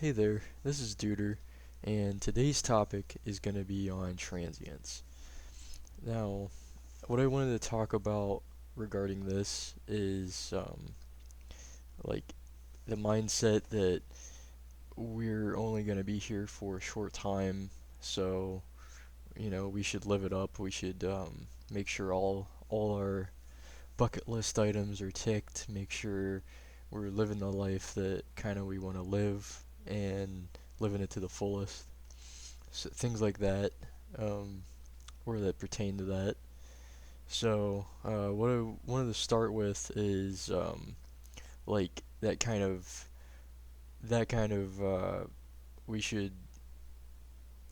Hey there, this is Duder, and today's topic is going to be on transience. Now, what I wanted to talk about regarding this is like the mindset that we're only going to be here for a short time, so we should live it up. We should make sure all our bucket list items are ticked. Make sure we're living the life that kind of we want to live and living it to the fullest. So, things like that, um, or that pertain to that. So, what I wanted to start with is like that kind of we should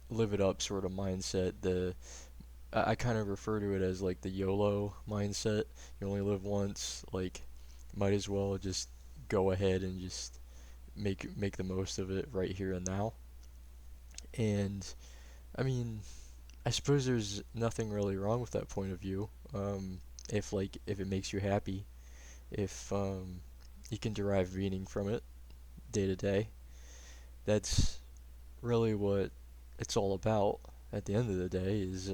live it up sort of mindset. I kind of refer to it as like the YOLO mindset. You only live once. Like, might as well just go ahead and just make the most of it right here and now. And I mean, I suppose there's nothing really wrong with that point of view. If it makes you happy, if you can derive meaning from it day to day, that's really what it's all about. At the end of the day, is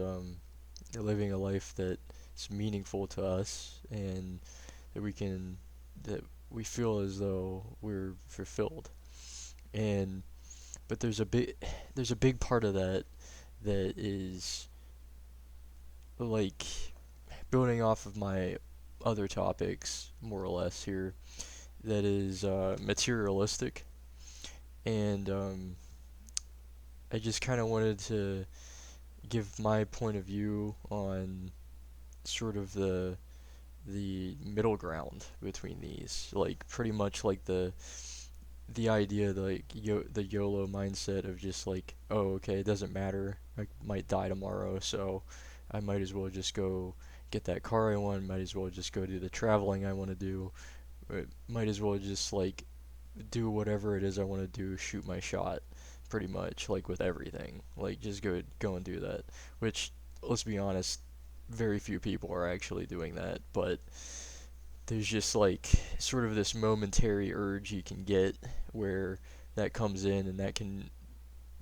living a life that's meaningful to us and that that we feel as though we're fulfilled. And but there's a big part of that that is like building off of my other topics, more or less here, that is materialistic, and I just kind of wanted to give my point of view on sort of the middle ground between these, like pretty much like the idea, like the YOLO mindset of just like, oh, okay, it doesn't matter, I might die tomorrow, so I might as well just go get that car I want, might as well just go do the traveling I want to do, might as well just like do whatever it is I want to do, shoot my shot, pretty much, like with everything. Like just go and do that. Which, let's be honest, very few people are actually doing that, but there's just like sort of this momentary urge you can get where that comes in and that can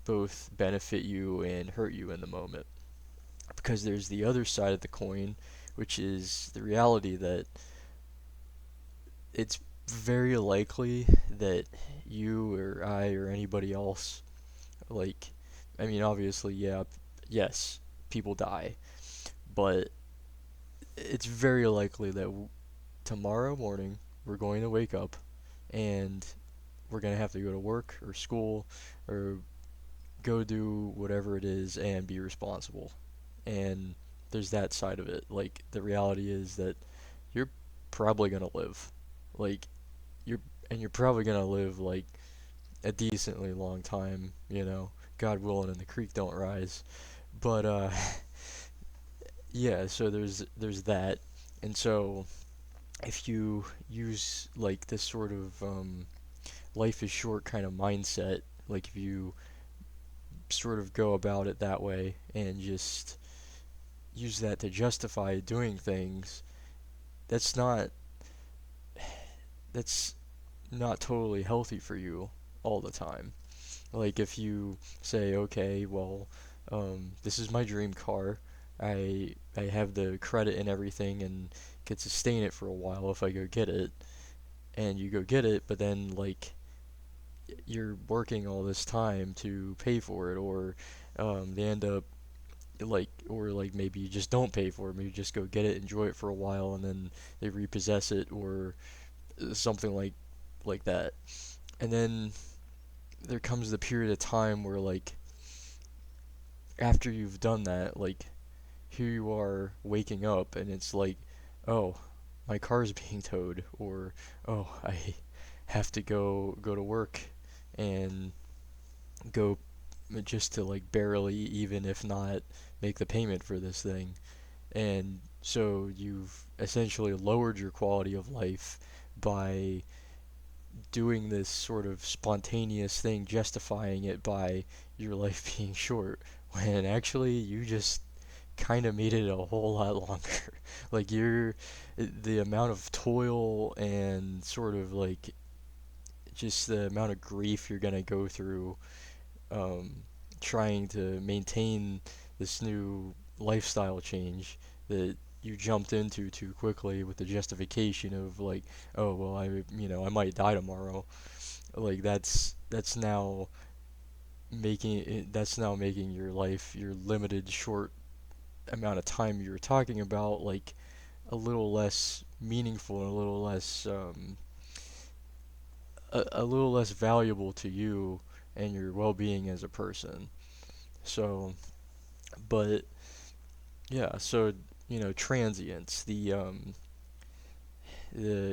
both benefit you and hurt you in the moment. Because there's the other side of the coin, which is the reality that it's very likely that you or I or anybody else, like, I mean, obviously, yeah, yes, people die, but it's very likely that tomorrow morning we're going to wake up and we're going to have to go to work or school or go do whatever it is and be responsible. And there's that side of it. Like, the reality is that you're probably going to live. Like, you're you're probably gonna live like a decently long time, God willing, and the creek don't rise. But yeah, so there's that, and so if you use like this sort of life is short kind of mindset, like if you sort of go about it that way and just use that to justify doing things, that's not that's not totally healthy for you all the time. Like if you say, okay, well, this is my dream car. I have the credit and everything and can sustain it for a while if I go get it. And you go get it, but then like you're working all this time to pay for it, or they end up or like maybe you just don't pay for it. Maybe you just go get it, enjoy it for a while, and then they repossess it or something like that. And then there comes the period of time where like after you've done that, like here you are waking up and it's like, oh, my car's being towed, or oh, I have to go to work and go just to like barely, even if not, make the payment for this thing. And so you've essentially lowered your quality of life by doing this sort of spontaneous thing, justifying it by your life being short, when actually you just kind of made it a whole lot longer. Like the amount of toil and sort of like just the amount of grief you're gonna go through um, trying to maintain this new lifestyle change that you jumped into too quickly with the justification of like, oh well, I might die tomorrow. Like that's now making your life, your limited short amount of time you were talking about, like a little less meaningful and a little less valuable to you and your well-being as a person. So, but yeah, so transience, the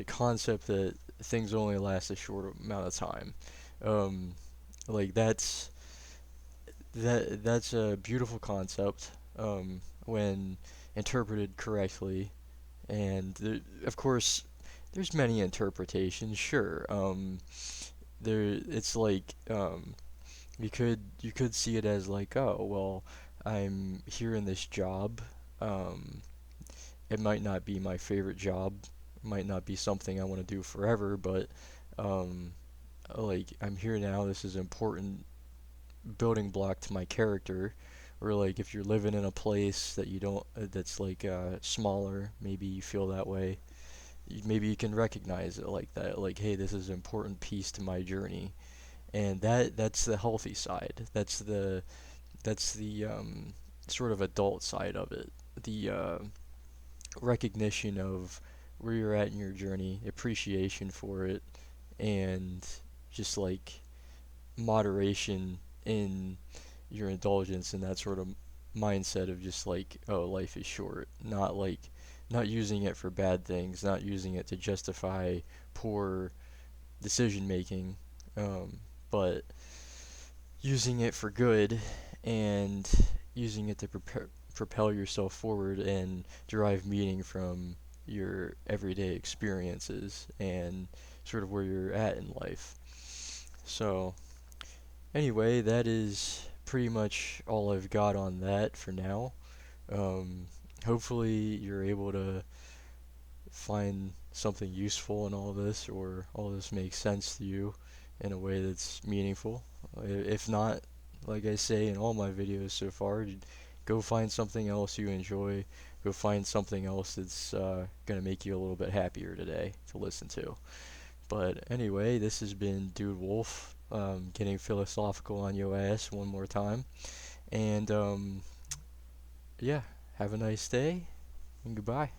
concept that things only last a short amount of time. Um, like that's a beautiful concept when interpreted correctly, and of course, there's many interpretations. Sure, it's like you could see it as like, oh well, I'm here in this job. Um, it might not be my favorite job, might not be something I want to do forever, but um, like I'm here now. This is an important building block to my character. Or like if you're living in a place that you don't, that's like smaller, maybe you feel that way. Maybe you can recognize it like that. Like, hey, this is an important piece to my journey, and that's the healthy side. That's the sort of adult side of it. The recognition of where you're at in your journey, appreciation for it, and just like moderation in your indulgence and that sort of mindset of just like, oh, life is short. Not using it for bad things, not using it to justify poor decision making, but using it for good and using it to propel yourself forward and derive meaning from your everyday experiences and sort of where you're at in life. So, anyway, that is pretty much all I've got on that for now. Um, Hopefully, you're able to find something useful in all this, or all this makes sense to you in a way that's meaningful. If not, like I say in all my videos so far, go find something else you enjoy. Go find something else that's gonna make you a little bit happier today to listen to. But anyway, this has been Dude Wolf, getting philosophical on your ass one more time. And yeah, have a nice day and goodbye.